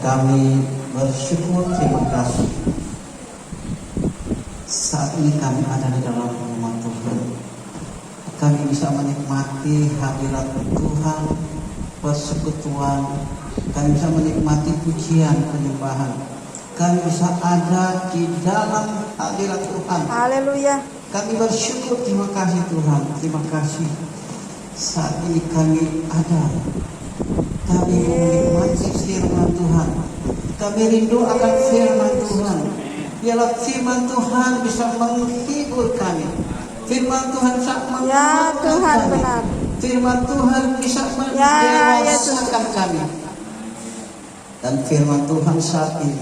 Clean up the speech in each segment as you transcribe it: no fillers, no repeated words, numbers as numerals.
kami bersyukur, terima kasih. Saat ini kami ada di dalam rumah Tuhan. Kami bisa menikmati hadirat Tuhan, persekutuan. Kami bisa menikmati pujian, penyembahan. Kami bisa ada di dalam hadirat Tuhan. Haleluya. Kami bersyukur, terima kasih Tuhan. Terima kasih. Saat ini kami ada. Kami menikmati firman Tuhan. Kami rindu akan firman Tuhan. Biarlah firman Tuhan bisa menghibur kami. Firman Tuhan bisa menguatkan Tuhan, kami. benar. Firman Tuhan bisa mendewasakan kami. Dan firman Tuhan saat ini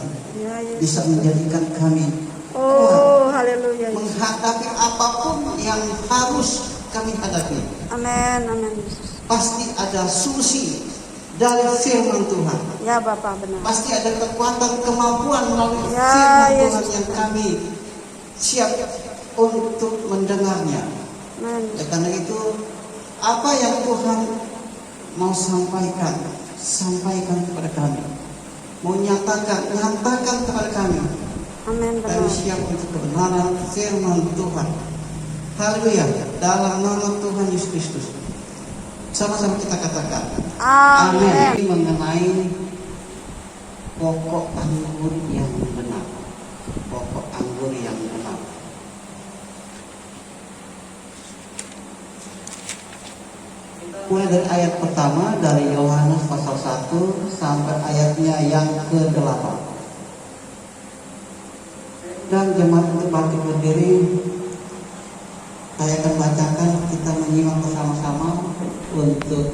bisa menjadikan kami kuat haleluya. menghadapi apapun yang harus kami hadapi. Amin, amin Yesus. Pasti ada solusi dari firman Tuhan. Ya Bapak, benar. Pasti ada kekuatan, kemampuan melalui Ya, firman Tuhan Yesus. yang kami siap untuk mendengarnya. Amin. Karena itu, apa yang Tuhan mau sampaikan kepada kami. Mau nyatakan kepada kami. Amin, benar. Kami siap untuk kebenaran firman Tuhan. Haleluya. Dalam nama Tuhan Yesus Kristus. Sama-sama kita katakan. Amin. Ini mengenai pokok anggur yang benar. Pokok anggur yang benar. Mulai dari ayat pertama dari Yohanes pasal 1 sampai ayatnya yang ke-8. Dan jemaat untuk bangkit berdiri. Saya akan bacakan, kita menyimak bersama-sama untuk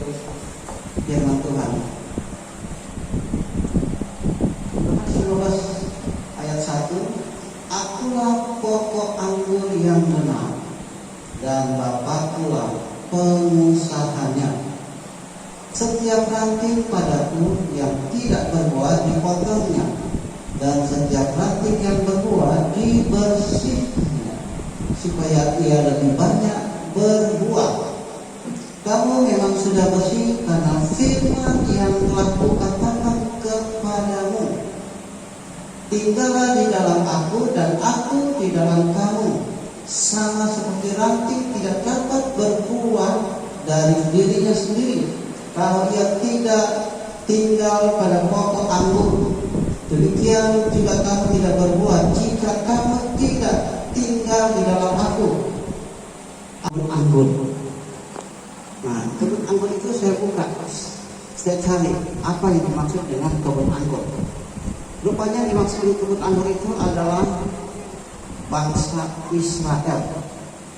firman Tuhan. Yohanes 12 ayat 1. Akulah pokok anggur yang benar, dan Bapa-Kulah pengusahanya. Setiap ranting padaku yang tidak berbuah dipotongnya, dan setiap ranting yang berbuah dibersihkannya, supaya ia lebih banyak berbuah. Kamu memang sudah bersih karena firman yang telah kukatakan kepadamu. Tinggallah di dalam aku dan aku di dalam kamu. Sama seperti ranting tidak dapat berbuah dari dirinya sendiri kalau ia tidak tinggal pada pokok anggur. Demikian juga kamu tidak berbuah jika kamu tidak tinggal di dalam aku. Anggur. Nah, kebun anggur itu saya buka, saya cari apa yang dimaksud dengan kebun anggur. Rupanya dimaksud kebun anggur itu adalah bangsa Israel.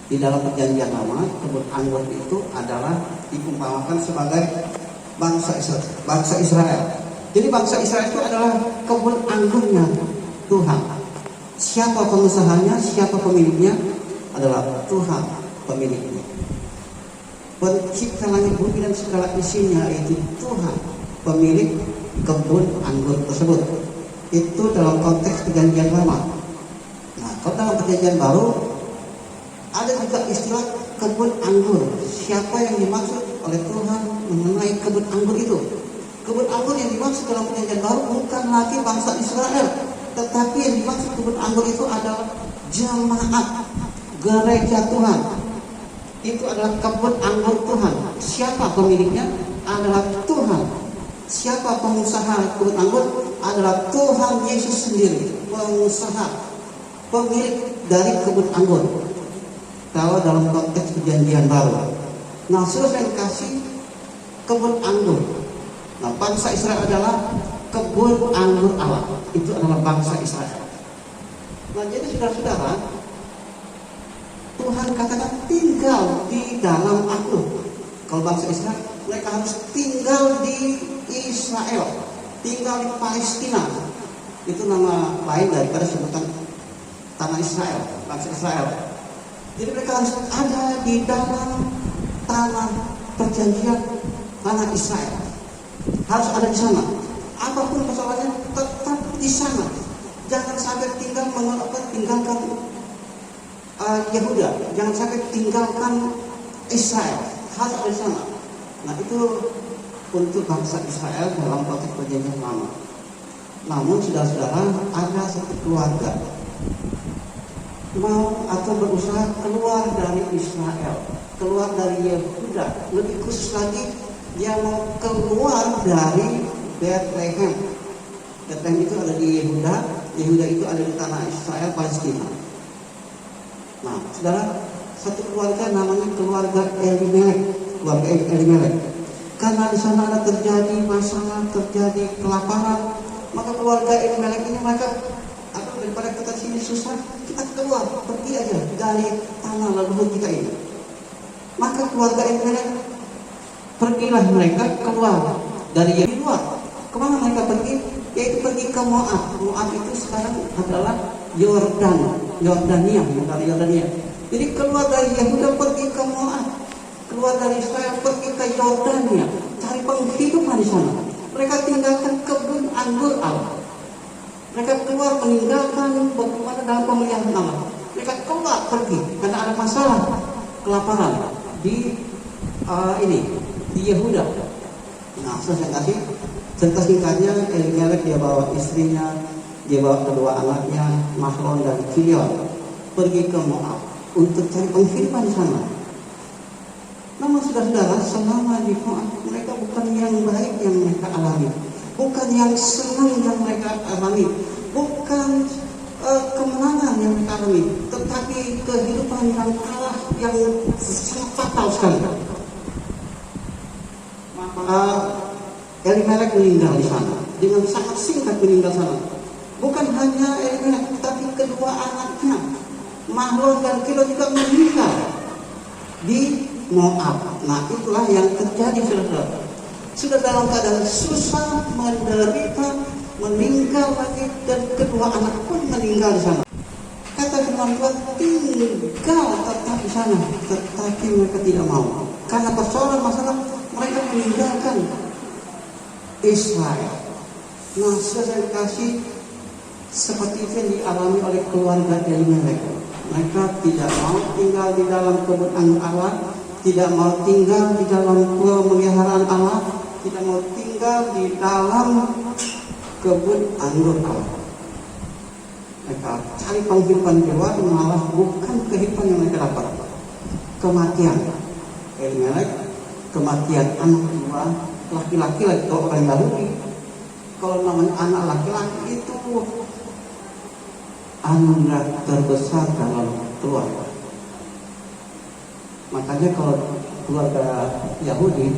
Di dalam perjanjian lama, kebun anggur itu adalah diumpamakan sebagai bangsa Israel. Jadi bangsa Israel itu adalah kebun anggurnya Tuhan. Siapa pengusahanya, siapa pemiliknya? Adalah Tuhan pemiliknya. Pencipta langit bumi dan segala isinya, itu Tuhan pemilik kebun anggur tersebut. Itu dalam konteks perjanjian lama. Nah, kalau dalam perjanjian baru ada juga istilah kebun anggur. Siapa yang dimaksud oleh Tuhan mengenai kebun anggur itu? Kebun anggur yang dimaksud dalam perjanjian baru bukan lagi bangsa Israel, tetapi yang dimaksud kebun anggur itu adalah jemaat gereja Tuhan. Itu adalah kebun anggur Tuhan. Siapa pemiliknya? Adalah Tuhan. Siapa pengusaha kebun anggur? Adalah Tuhan Yesus sendiri, pengusaha, pemilik dari kebun anggur. Kalau dalam konteks perjanjian baru. Nah, saudara yang kasih kebun anggur. Nah, bangsa Israel adalah kebun anggur Allah. Itu adalah bangsa Israel. Nah, jadi saudara-saudara, Tuhan katakan tinggal di dalam aku. Kalau bangsa Israel, mereka harus tinggal di Israel, tinggal di Palestina. Itu nama lain daripada sebutan tanah Israel, bangsa Israel. Jadi mereka harus ada di dalam tanah perjanjian, tanah Israel. Harus ada di sana. Apapun persoalannya, tetap di sana. Jangan sampai tinggalkan Yehuda, jangan sampai tinggalkan Israel, harus ada di sana. Nah, itu untuk bangsa Israel dalam konteks perjanjian lama. Namun saudara-saudara, ada satu keluarga mau atau berusaha keluar dari Israel, keluar dari Yehuda. Lebih khusus lagi, dia mau keluar dari Bethlehem. Bethlehem itu ada di Yehuda, Yehuda itu ada di tanah Israel, Palestina. Nah, saudara, satu keluarga namanya keluarga Elimelek, keluarga Elimelek. Karena di sana ada terjadi masalah, terjadi kelaparan, maka keluarga Elimelek ini mereka daripada kita sini susah, kita keluar, pergi aja dari tanah leluhur kita ini. Maka keluarga Elimelek, pergilah mereka keluar dari luar. Kemana mereka pergi? Yaitu pergi ke Moab. Moab itu sekarang adalah Yordania, bukan Yordania. Jadi keluar dari Yehuda pergi ke Moab, keluar dari Israel pergi ke Yordania, cari penghidupan di sana. Mereka tinggalkan kebun anggur Allah. Mereka keluar meninggalkan bagaimana dalam pemeliharaan Allah. Mereka keluar pergi karena ada masalah kelaparan di di Yehuda. Nah, saya kasih cerita singkatnya, Elimelek dia bawa istrinya, dia bawa kedua anaknya, Mahlon dan Kilion, pergi ke Moab untuk cari penghidupan di sana. Namun saudara-saudara, selama di Moab mereka bukan yang baik yang mereka alami, bukan yang senang yang mereka alami, bukan kemenangan yang mereka alami, tetapi kehidupan yang kalah yang sangat fatal sekali. Maka Elimelek meninggal di sana dengan sangat singkat meninggal sana. Bukan hanya Elimelek, tetapi kedua anaknya Mahlon dan Kilion juga meninggal di Moab. Nah, itulah yang terjadi saudara. Sudah dalam keadaan susah, menderita, meninggal lagi, dan kedua anak pun meninggal di sana. Kata firman Tuhan, tinggal tetap di sana, tetapi mereka tidak mau. Karena persoalan masalah, mereka meninggalkan Israel. Nah, saya kasih seperti itu yang dialami oleh keluarga Elimelek. Mereka tidak mau tinggal di dalam kebun anggur Allah, tidak mau tinggal di dalam pemeliharaan Allah, tidak mau tinggal di dalam kebun anggur Allah. Mereka cari penghidupan di luar, malah bukan kehidupan yang mereka dapat. Kematian Elimelek, kematian anak dua laki-laki lagi, kalau orang Yahudi, kalau namanya anak laki-laki itu anugerah terbesar dalam keluarga. Makanya kalau keluarga Yahudi,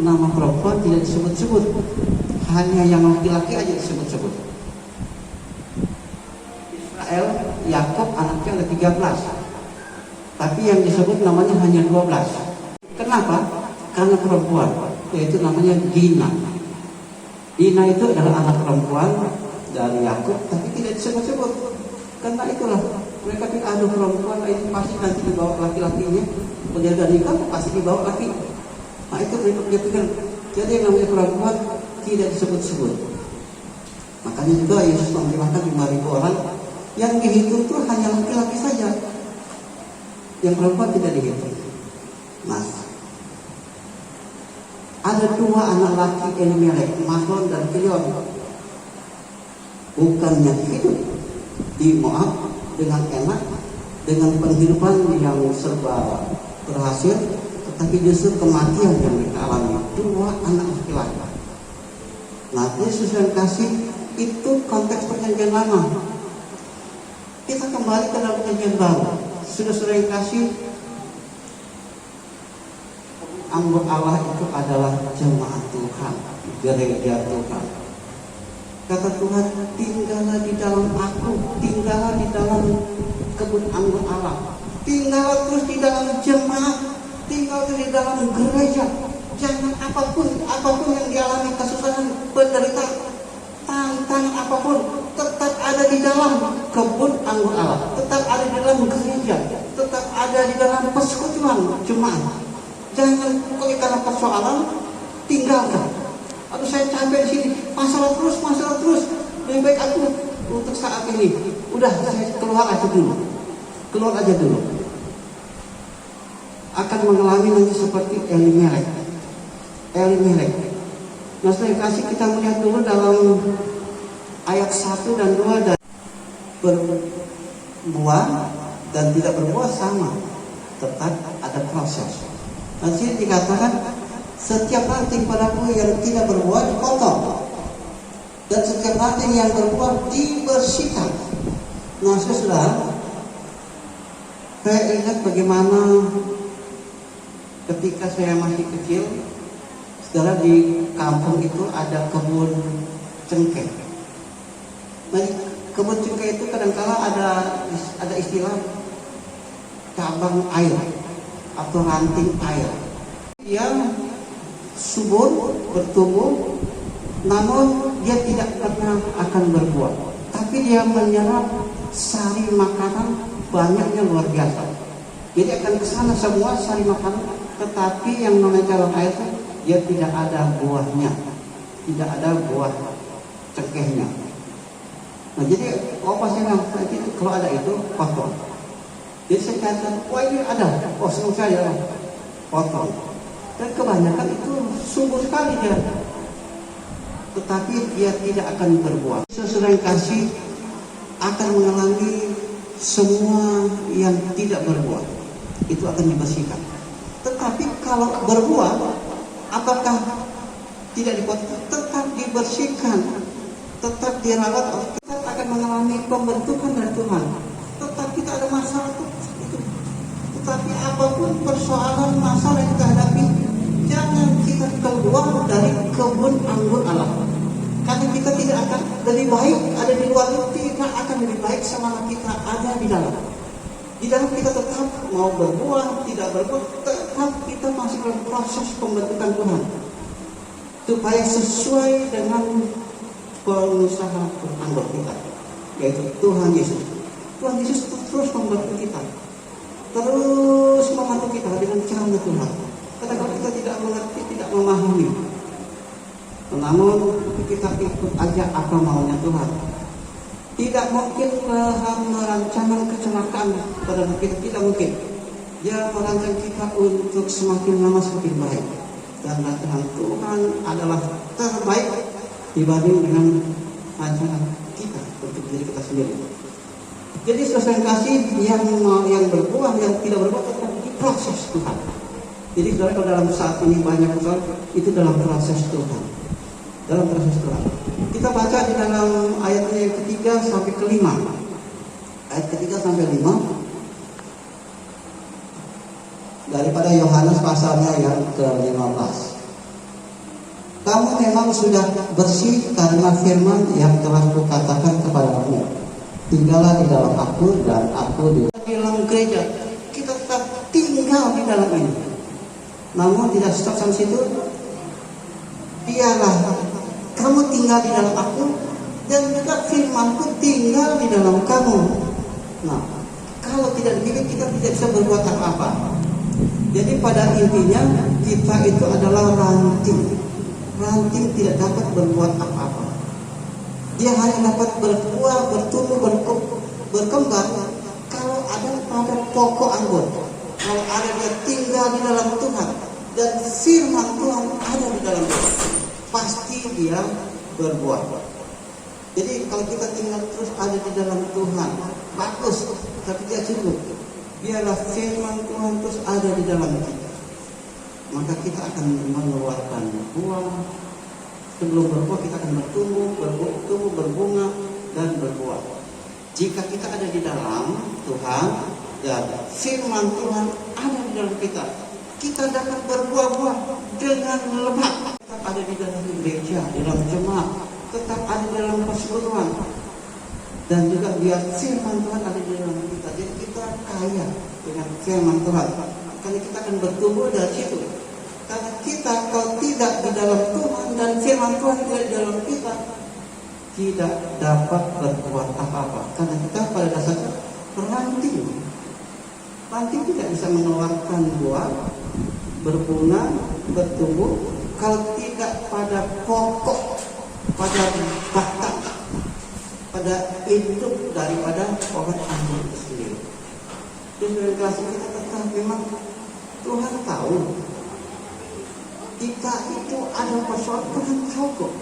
nama perempuan tidak disebut-sebut, hanya yang laki-laki aja disebut-sebut. Israel, Yakub anaknya ada 13, tapi yang disebut namanya hanya 12. Kenapa? Karena perempuan, yaitu namanya Dina. Dina itu adalah anak perempuan dari Yakub, tapi tidak disebut-sebut. Karena itulah mereka pikir, aduh perempuan itu pasti nanti dibawa laki-lakinya, penjaga nikah pasti dibawa laki. Nah itu mereka pikir. Jadi yang namanya perempuan tidak disebut-sebut. Makanya juga Yesus memberitakan 5.000 orang yang dihitung itu hanya laki-laki saja, yang perempuan tidak dihitung. Nah, ada dua anak laki Elimelek, Mahlon dan Kilion, bukannya hidup di Moab dengan enak, dengan penghidupan yang serba berhasil, tetapi justru kematian yang mereka alami. Dua anak laki-laki. Nah, Yesus yang kasih itu konteks perjanjian lama. Kita kembali ke dalam perjanjian baru. Sudah sering kasih, anggur Allah itu adalah jemaat Tuhan, gereja Tuhan. Kata Tuhan, tinggallah di dalam aku, tinggallah di dalam kebun anggur Allah, tinggallah terus di dalam jemaat, tinggal di dalam gereja. Jangan apapun yang dialami kesusahan, penderitaan, tantangan apapun, tetap ada di dalam kebun anggur Allah, tetap ada di dalam gereja, tetap ada di dalam persekutuan jemaat. Jangan pokoknya karena persoalan tinggalkan. Aduh saya capek di sini, masalah terus. Lebih baik aku untuk saat ini, udah saya keluar aja dulu. Akan mengalami nanti seperti Elimelek. Nah, saya kasih kita melihat dulu dalam ayat 1 dan 2 dan berbuah dan tidak berbuah sama, tetap ada proses. Nanti dikatakan setiap ranting padaku yang tidak berbuah dipotong, dan setiap ranting yang berbuah dibersihkan. Nah, saudara, saya ingat bagaimana ketika saya masih kecil, saudara, di kampung itu ada kebun cengkeh. Nah, kebun cengkeh itu kadang-kala ada istilah cabang air atau ranting air. Dia subur, bertumbuh, namun dia tidak pernah akan berbuah. Tapi dia menyerap sari makanan banyaknya luar biasa. Jadi akan ke sana semua sari makanan, tetapi yang namanya cabang air itu dia tidak ada buahnya, tidak ada buah cengkehnya. Nah, jadi pas saya itu kalau ada itu potong. Jadi saya katakan, wah ini ada, senang saya potong. Dan kebanyakan itu subur sekali dia, tetapi dia tidak akan berbuah. Sesudah yang kasih akan mengalami semua yang tidak berbuah, itu akan dibersihkan. Tetapi kalau berbuah, apakah tidak dipotong? Tetap dibersihkan, tetap dirawat. Kita akan mengalami pembentukan dari Tuhan. Tetap kita ada masalah itu. Tetapi apapun persoalan masalah yang kita hadapi, jangan kita keluar dari kebun anggur Allah. Karena kita tidak akan lebih baik ada di luar itu, tidak akan lebih baik sama kita ada di dalam. Di dalam kita tetap mau berbuah, tidak berbuah, tetap kita masih dalam proses pembentukan Tuhan. Supaya sesuai dengan pengusaha anggur kita, yaitu Tuhan Yesus. Tuhan Yesus terus membantu kita, terus membantu kita dengan cara Tuhan. Kadang-kadang kita tidak mengerti, tidak memahami, namun kita ikut aja apa maunya Tuhan. Tidak mungkin Tuhan merancang kecelakaan pada kita, tidak mungkin. Dia merancang kita untuk semakin lama semakin baik. Dan rancangan Tuhan adalah terbaik dibanding dengan rancangan kita untuk diri kita sendiri. Jadi sesuai kasih yang berbuah, yang tidak berbuah tetap diproses Tuhan. Jadi saudara, kalau dalam saat ini banyak saudara, itu dalam proses Tuhan. Dalam proses Tuhan. Kita baca di dalam ayatnya yang ketiga sampai kelima. Ayat ketiga sampai 5 daripada Yohanes pasalnya yang ke-15. Kamu memang sudah bersih karena firman yang telah kukatakan kepadamu. Tinggallah di dalam aku dan aku di dalam gereja. Kita tetap tinggal di dalam ini. Namun tidak stop sampai situ. Biarlah kamu tinggal di dalam aku dan juga firmanku tinggal di dalam kamu. Nah, kalau tidak demikian kita tidak bisa berbuat apa-apa. Jadi pada intinya kita itu adalah ranting. Ranting tidak dapat berbuat apa-apa. Dia hanya dapat berbuah, bertumbuh, berkembang kalau ada pada pokok anggur. Kalau ada dia tinggal di dalam Tuhan dan firman Tuhan ada di dalam dia, pasti dia berbuah. Jadi kalau kita tinggal terus ada di dalam Tuhan, bagus, tapi tidak cukup. Biarlah firman Tuhan terus ada di dalam kita, maka kita akan mengeluarkan buah. Sebelum berbuah kita akan bertumbuh, berbunga dan berbuah. Jika kita ada di dalam Tuhan dan firman Tuhan ada di dalam kita, kita dapat berbuah-buah dengan lebat. Tetap ada di dalam gereja, di dalam jemaat, tetap ada di dalam persekutuan, dan juga biar firman Tuhan ada di dalam kita. Jadi kita kaya dengan firman Tuhan, karena kita akan bertumbuh dari situ. Karena kita kalau tidak di dalam Tuhan dan firman Tuhan tidak di dalam kita, tidak dapat berbuat apa-apa. Karena kita pada dasarnya ranting. Ranting tidak bisa mengeluarkan buah, berbunga, bertumbuh kalau tidak pada pokok, pada batang, pada induk daripada pohon anggur itu sendiri. Jadi dari kelas kita tetap memang Tuhan tahu kita itu ada persoalan, Tuhan tahu kok.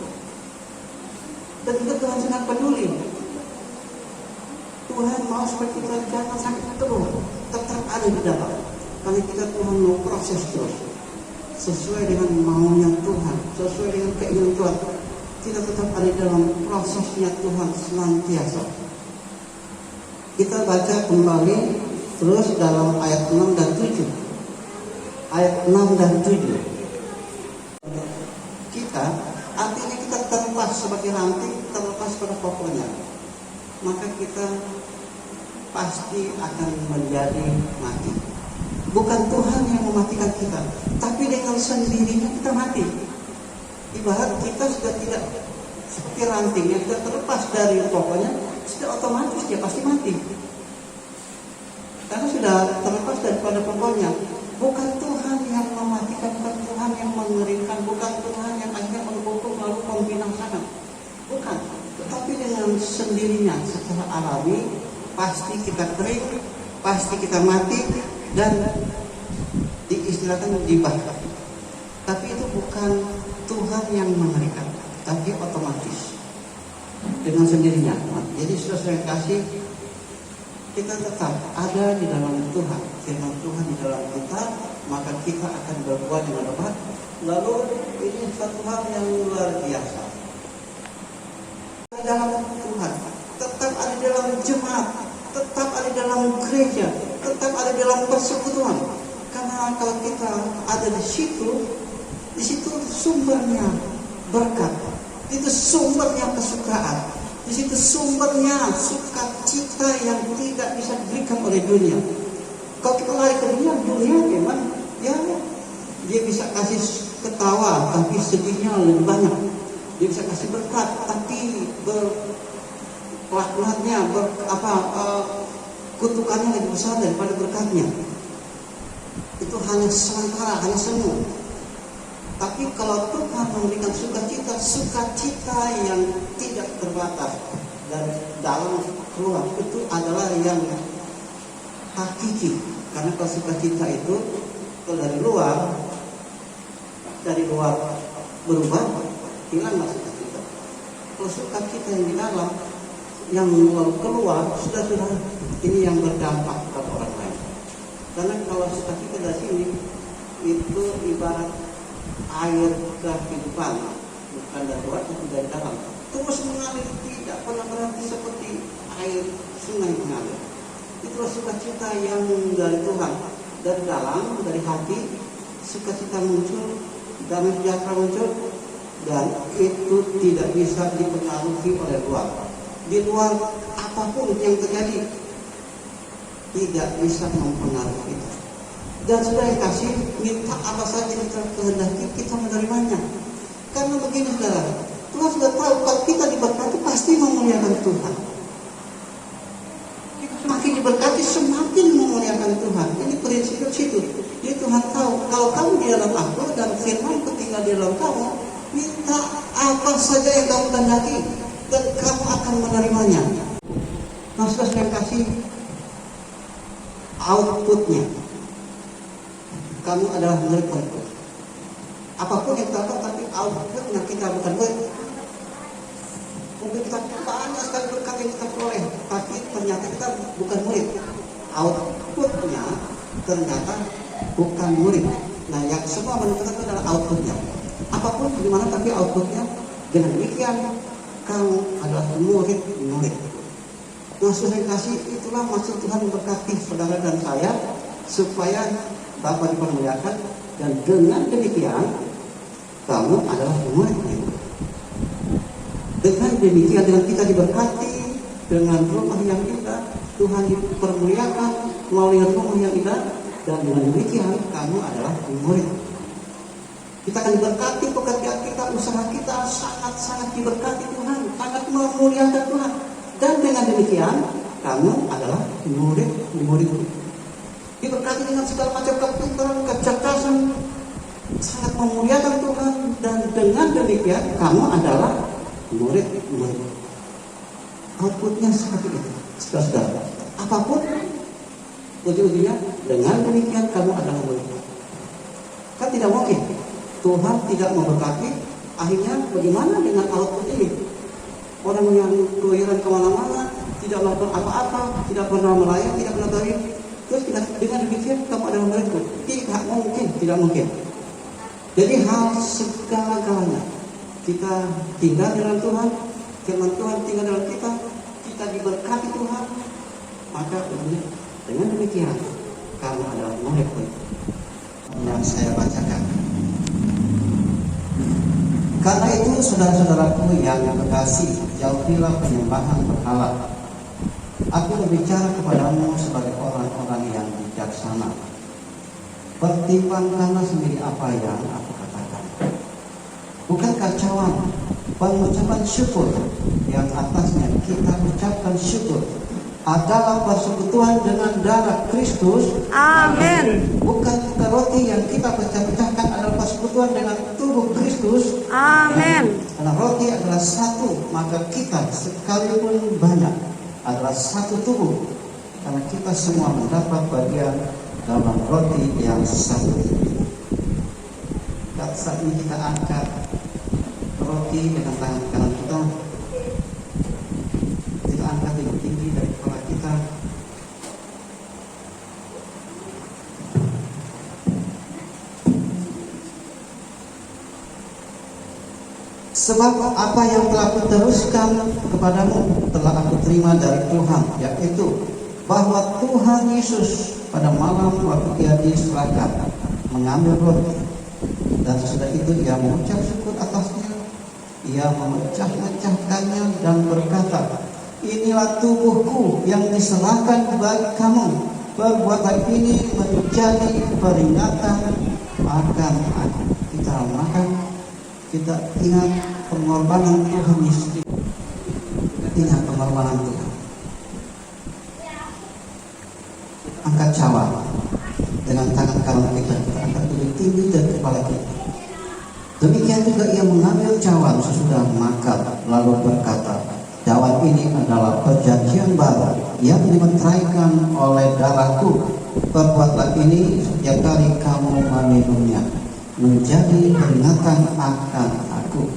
Dan juga Tuhan sangat peduli. Tuhan mau supaya kita jangan sampai keluh, tetap ada di dalam. Karena kita Tuhan mau proses terus sesuai dengan maunya Tuhan, sesuai dengan keinginan Tuhan. Kita tetap ada dalam prosesnya Tuhan senantiasa. Kita baca kembali terus dalam ayat 6 dan 7. Ayat 6 dan 7. Kita, artinya kita terlepas sebagai ranting, terlepas pada pokoknya. Maka kita pasti akan menjadi mati. Bukan Tuhan yang mematikan kita, tapi dengan sendirinya kita mati. Ibarat kita sudah tidak seperti ranting yang sudah terlepas dari pokoknya, sudah otomatis dia pasti mati. Karena sudah terlepas daripada pokoknya. Bukan Tuhan yang mematikan, bukan Tuhan yang mengeringkan, bukan Tuhan yang akhirnya menghukum lalu membinasakan. Bukan. Tetapi dengan sendirinya secara alami pasti kita kering, pasti kita mati dan diistilahkan dibakar. Tapi itu bukan Tuhan yang mengerikan, tapi otomatis dengan sendirinya. Jadi sudah saya kasih, kita tetap ada di dalam Tuhan, firman Tuhan di dalam kita, maka kita akan berbuat dengan lebat. Lalu ini satu hal yang luar biasa. Di dalam Tuhan, tetap ada di dalam jemaat, tetap ada di dalam gereja, tetap ada di dalam persekutuan. Karena kalau kita ada di situ sumbernya berkat, itu sumbernya kesukaan, di situ sumbernya sukacita yang tidak bisa diberikan oleh dunia. Kalau kita lari ke dunia memang ya dia bisa kasih ketawa, tapi sedihnya lebih banyak. Dia bisa kasih berkat, tapi laknatnya, kutukannya lebih besar daripada berkatnya. Itu hanya sementara, hanya semu. Tapi kalau Tuhan memberikan sukacita yang tidak terbatas dari dalam keluar, itu adalah yang hakiki. Karena kalau sukacita itu kalau dari luar berubah, hilanglah sukacita. Kalau sukacita yang di dalam, yang keluar sudah ini yang berdampak kepada orang lain. Karena kalau sukacita dari sini itu ibarat air kehidupan, bukan dari luar tapi dari dalam, terus mengalir, tidak pernah berhenti seperti air sungai mengalir. Itulah sukacita yang dari Tuhan, dari dalam, dari hati, sukacita muncul, damai sejahtera muncul, dan itu tidak bisa dipengaruhi oleh luar. Di luar apapun yang terjadi tidak bisa mempengaruhi kita. Dan sudah yang kasih, minta apa saja kita kehendaki, kita menerimanya. Karena begini saudara, Tuhan sudah tahu kalau kita diberkati pasti memuliakan Tuhan. Kita semakin diberkati semakin memuliakan Tuhan. Ini prinsipnya situ. Jadi Tuhan tahu kalau kamu di dalam aku dan firman-Ku tinggal di dalam kamu, minta apa saja yang kamu kehendaki dan kamu akan menerimanya. Nah sudah saya kasih outputnya. Kamu adalah murid Tuhan. Apapun yang kita lakukan, tapi outputnya kita bukan murid. Mungkin kita banyak sekali berkat yang kita peroleh, tapi ternyata kita bukan murid. Outputnya ternyata bukan murid. Nah, yang semua menentukan itu adalah outputnya. Apapun gimana, tapi outputnya dengan demikian kamu adalah murid. Nah, sudah kasih itulah maksud Tuhan memberkati saudara dan saya supaya Bapa dipermuliakan, dan dengan demikian kamu adalah murid. Dengan demikian, dengan kita diberkati dengan rumah yang indah, Tuhan dipermuliakan melalui rumah yang indah, dan dengan demikian kamu adalah murid. Kita akan diberkati pekerjaan kita, usaha kita sangat-sangat diberkati Tuhan, sangat memuliakan Tuhan, dan dengan demikian kamu adalah murid. Diberkati dengan segala macam kepintaran, kecerdasan, sangat memuliakan Tuhan, dan dengan demikian kamu adalah murid. Outputnya seperti itu, saudara. Apapun ujung-ujungnya, dengan demikian kamu adalah murid. Kan tidak mungkin Tuhan tidak memberkati, akhirnya bagaimana dengan output ini? orang yang keluyuran kemana-mana, tidak melakukan apa-apa, tidak pernah melayani, tidak pernah tawin. Terus kita dengan demikian kamu adalah muridku. Tidak mungkin, tidak mungkin. Jadi hal segala-galanya kita tinggal dengan Tuhan, firman Tuhan tinggal dalam kita diberkati Tuhan, maka dengan demikian kamu adalah muridku. Yang saya bacakan. Karena itu saudara-saudaraku yang berkasih, jauhilah penyembahan berhala. Aku berbicara kepadamu sebagai orang-orang yang bijaksana. Pertimbangkanlah sendiri apa yang aku katakan. Bukan kacauan, pengucapan syukur yang atasnya kita ucapkan syukur adalah persekutuan dengan darah Kristus. Amin. Bukan roti yang kita pecah-pecahkan adalah persekutuan dengan tubuh Kristus. Amin. Karena roti adalah satu, maka kita sekalipun banyak adalah satu tubuh. Karena kita semua mendapat bagian dalam roti yang satu. Dan saat ini kita angkat roti dengan tangan kanan kita. Kita angkat lebih tinggi dari kepala kita. Sebab apa yang telah kuteruskan kepadamu telah aku terima dari Tuhan, yaitu bahwa Tuhan Yesus pada malam waktu ia diserahkan mengambil roti, dan sesudah itu ia mengucap syukur atasnya, ia memecah-mecahkannya dan berkata, inilah tubuhku yang diserahkan bagi kamu, perbuatan ini menjadi peringatan akan aku. Kita makan, kita ingat pengorbanan Tuhan Yesus, ingat pengorbanan Tuhan. Angkat cawan dengan tangan kanan kita angkat lebih tinggi dari kepala kita. Demikian juga ia mengambil cawan sesudah makan lalu berkata, cawan ini adalah perjanjian baru yang dimeteraikan oleh darahku. Perbuatlah ini setiap kali kamu meminumnya, menjadi peringatan akan aku.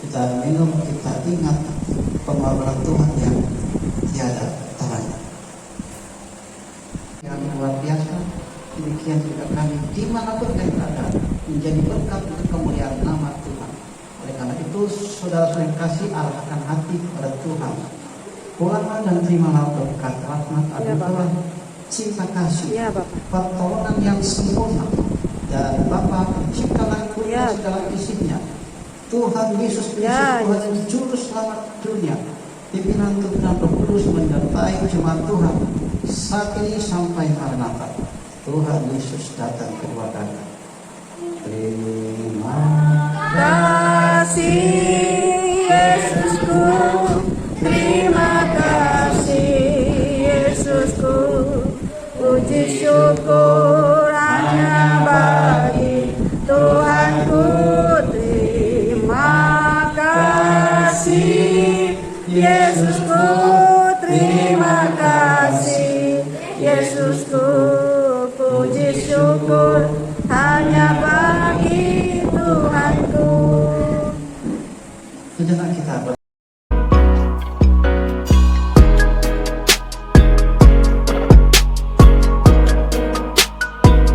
Kita minum, kita ingat pengorbanan Tuhan yang tiada taranya. Yang luar biasa, demikian juga kami dimanapun kami berada menjadi berkat untuk kemuliaan nama Tuhan. Oleh karena itu, saudara-saudara yang kasih, arahkan hati kepada Tuhan. Pulanlah dan terimalah berkat rahmat anugerah cinta kasih, pertolongan yang sempurna dari Bapa Pencipta langit dan segala isinya, Tuhan Yesus Kristus, Tuhan dan Juru Selamat dunia. Pimpinan Roh Kudus menyertai jemaat Tuhan saat ini sampai Maranatha. Tuhan Yesus datang kedua kali. Terima kasih Yesusku, terima kasih Yesusku, puji syukur hanya bagi Tuhanku. Terima kasih Yesusku, terima kasih Yesusku, puji syukur hanya bagi Tuhanku. Sejenak kita